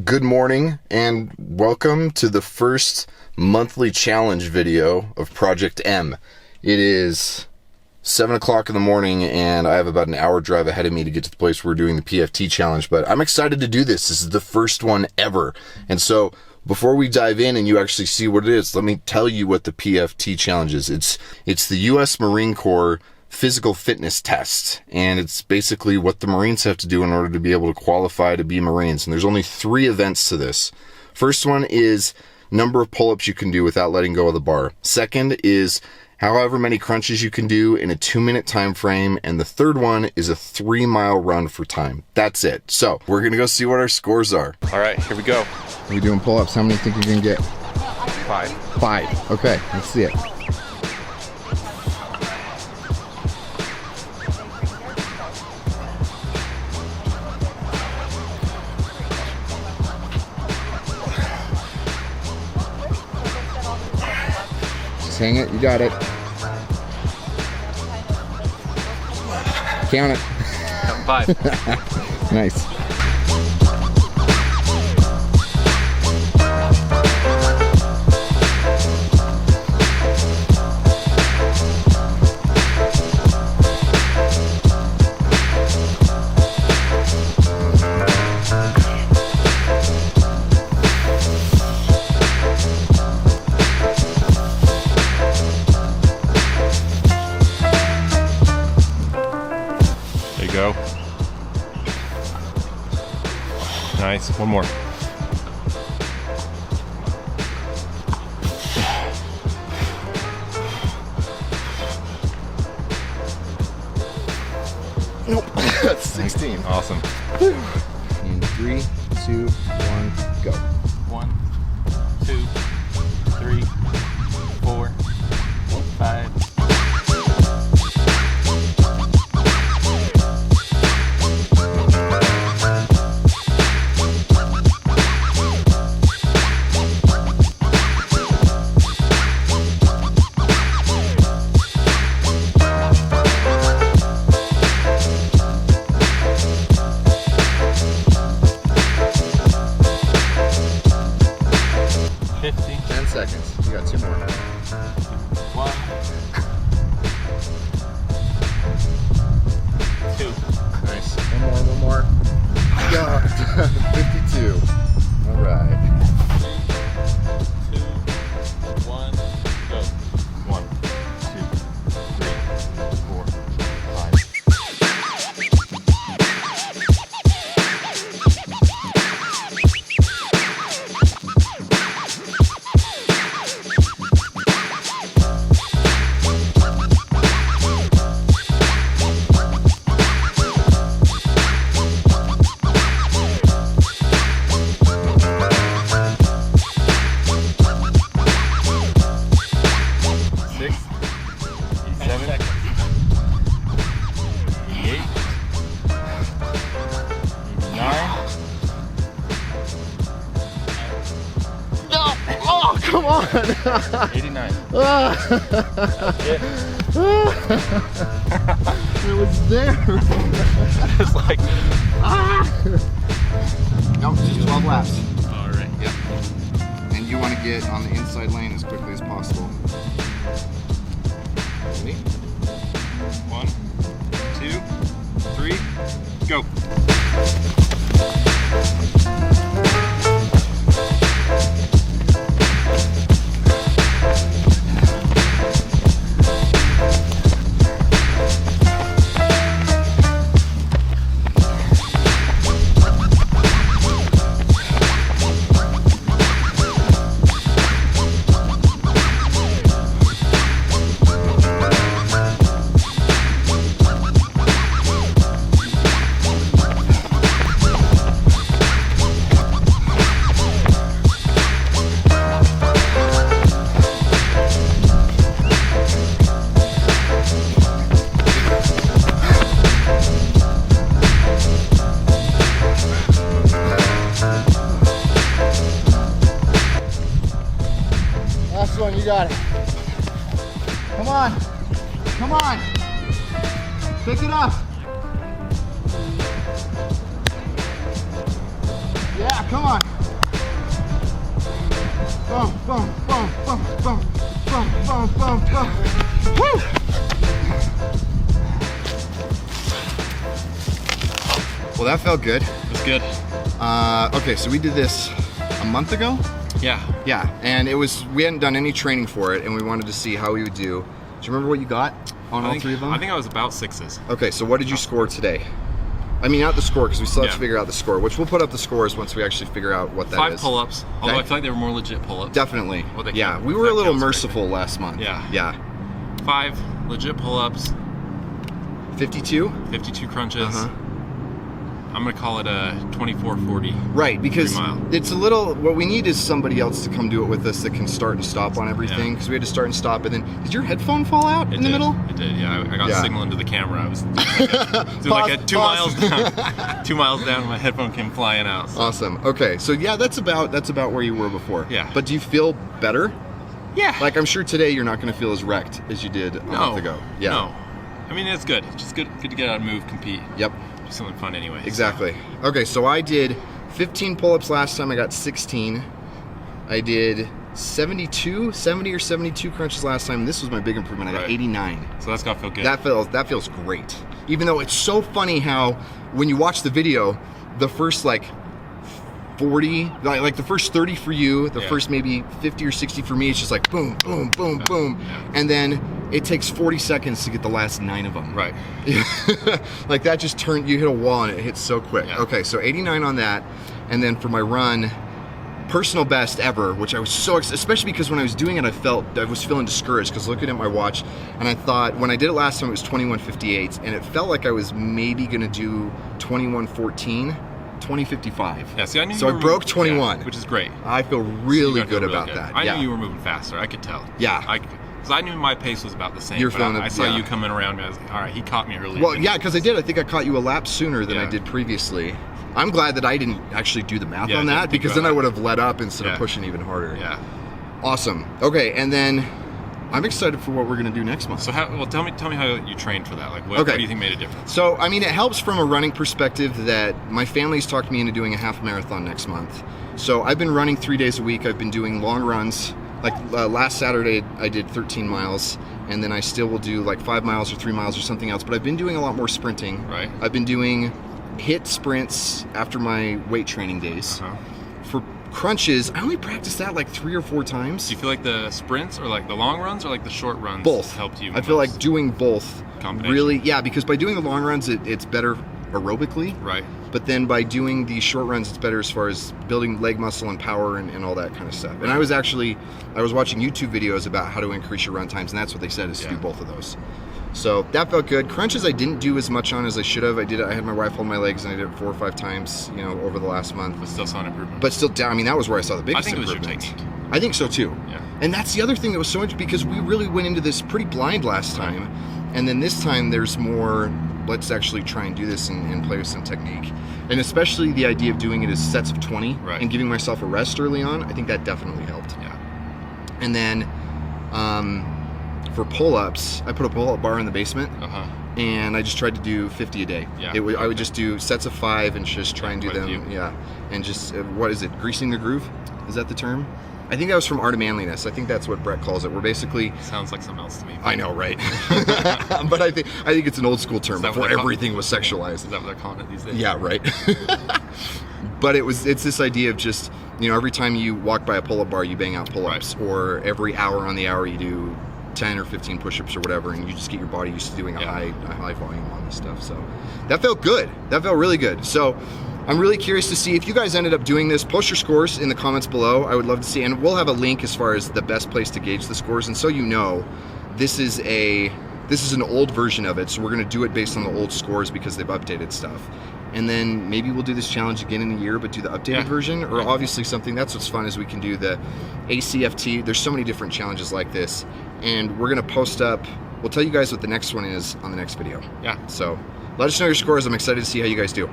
Good morning and welcome to the first monthly challenge video of Project M. It is 7 o'clock in the morning and I have about an hour drive ahead of me to get to the place where we're doing the PFT challenge, but I'm excited to do this. This is the first one ever. And so before we dive in and you actually see what it is, let me tell you what the PFT challenge is. It's the U.S. Marine Corps physical fitness test, and it's basically what the Marines have to do in order to be able to qualify to be Marines. And there's only 3 events to this. First one is number of pull-ups you can do without letting go of the bar. Second is however many crunches you can do in a 2-minute time frame, and the third one is a 3-mile run for time. That's it. So we're gonna go see what our scores are. All right, here we go. Are we doing pull-ups? How many think you're gonna get? 5. 5. Okay, let's see it. Hang it, you got it. Count it. 5. Nice. Go. Nice. One more. Nope. That's 16. Awesome. In 3, 2, 1, go. 1, 2, 3, 4, 5. You got 2 more. 1, 2. Nice. One more. Go. 52. All right. 2, 1, go. 1, 2, 3, 4, 5. Come on! 89. It was there. It's like Nope, just 12 laps. all right. Yep. And you want to get on the inside lane as quickly as possible. Ready? 1, 2, 3, go. got it. Come on. Come on. Pick it up. Yeah, come on. Boom, boom, boom, boom, boom, boom, boom, boom, boom. Woo! Well, that felt good. It was good. Okay, so we did this a month ago. Yeah. Yeah, and we hadn't done any training for it, and we wanted to see how we would do. Do you remember what you got on all three of them? I think I was about 6s. Okay, so what did you score today? I mean, not the score, because we still have to Yeah. figure out the score, which we'll put up the scores once we actually figure out what that 5 is. pull-ups. Although Okay. I feel like they were more legit pull-ups. Definitely. Well, they Yeah, count. we were a That little counts, right? merciful last month. Yeah. Yeah. 5 legit pull-ups, 52? 52 crunches. Uh-huh. I'm gonna call it a 24-40. Right, because 3 mile. it's a little, what we need is somebody else to come do it with us that can start and stop on everything, because we had to start and stop, and then, did your headphone fall out in the middle? It did, yeah. I got Yeah. signal into the camera. I was doing like at 2 miles down. 2 miles down, my headphone came flying out. So. Awesome. Okay, so yeah, that's about where you were before. Yeah. But do you feel better? Yeah. Like, I'm sure today you're not going to feel as wrecked as you did a month ago. Yeah. No. I mean, it's good. It's just good to get out and move, compete. Yep. Do something fun anyway. Exactly. Okay, so I did 15 pull-ups last time. I got 16. I did 70 or 72 crunches last time. This was my big improvement. I got Right. 89. So that's gotta feel good. That feels great. Even though it's so funny how when you watch the video, the first like 40, like the first 30 for you, the first maybe 50 or 60 for me, it's just like boom, boom, boom, boom. Yeah. And then it takes 40 seconds to get the last 9 of them. Right. Like that just you hit a wall and it hits so quick. Yeah. Okay, so 89 on that. And then for my run, personal best ever, which I was so excited, especially because when I was doing it, I was feeling discouraged because looking at my watch, and I thought when I did it last time it was 21:58, and it felt like I was maybe gonna do 21:14, 20:55. Yeah, see, I knew so you I were broke moving, 21, which is great. I feel So really you're gonna good feel about that. I yeah. knew you were moving faster. I could tell. Yeah. Because I knew my pace was about the same. You're but feeling I it, saw yeah. you coming around me. I was like, all right, he caught me earlier. Well, than yeah, me. because I did. I think I caught you a lap sooner than I Yeah. did previously. I'm glad that I didn't actually do the math Yeah, on I that, didn't think because about then I that. would have let up instead of Yeah. pushing even harder. Yeah. Awesome. Okay, and then I'm excited for what we're gonna do next month. So tell me how you trained for that. Like, what Okay. do you think made a difference? So, I mean, it helps from a running perspective that my family's talked me into doing a half marathon next month. So I've been running 3 days a week. I've been doing long runs. Like last Saturday, I did 13 miles, and then I still will do like 5 miles or 3 miles or something else. But I've been doing a lot more sprinting. Right. I've been doing HIIT sprints after my weight training days. Uh-huh. For crunches, I only practiced that like 3 or 4 times. Do you feel like the sprints or like the long runs or like the short runs Both. helped you? I feel most? like doing both Combination. really, yeah, because by doing the long runs, it's better aerobically. Right. But then by doing the short runs, it's better as far as building leg muscle and power and all that kind of stuff. And I was watching YouTube videos about how to increase your run times, and that's what they said is to do both of those. So that felt good. Crunches I didn't do as much on as I should have. I had my wife hold my legs, and I did it 4 or 5 times, over the last month. But still saw an improvement. But still, I mean, that was where I saw the biggest think it was your improvement. technique. I think so too. Yeah. And that's the other thing that was so much, because we really went into this pretty blind last time, and then this time there's more. Let's actually try and do this and play with some technique, and especially the idea of doing it as sets of 20 Right. and giving myself a rest early on. I think that definitely helped. Yeah. And then for pull-ups, I put a pull-up bar in the basement. Uh-huh. And I just tried to do 50 a day. Yeah, I would just do sets of 5 and just try and do quite a them. few. Yeah, and just what is it? Greasing the groove? Is that the term? I think that was from Art of Manliness. I think that's what Brett calls it. We're basically. Sounds like something else to me. I know, right? But I think it's an old school term Is that what before they call- everything was sexualized. Is that what they're calling it these days? Yeah, right. But it's this idea of just, every time you walk by a pull-up bar, you bang out pull-ups, or every hour on the hour you do 10 or 15 push-ups or whatever, and you just get your body used to doing a high volume on this stuff. So that felt good. That felt really good. So I'm really curious to see if you guys ended up doing this. Post your scores in the comments below. I would love to see, and we'll have a link as far as the best place to gauge the scores. And so this is an old version of it, so we're going to do it based on the old scores because they've updated stuff. And then maybe we'll do this challenge again in a year, but do the updated version, or obviously something. That's what's fun is we can do the ACFT. There's so many different challenges like this, and we're going to post up. We'll tell you guys what the next one is on the next video. Yeah. So let us know your scores. I'm excited to see how you guys do.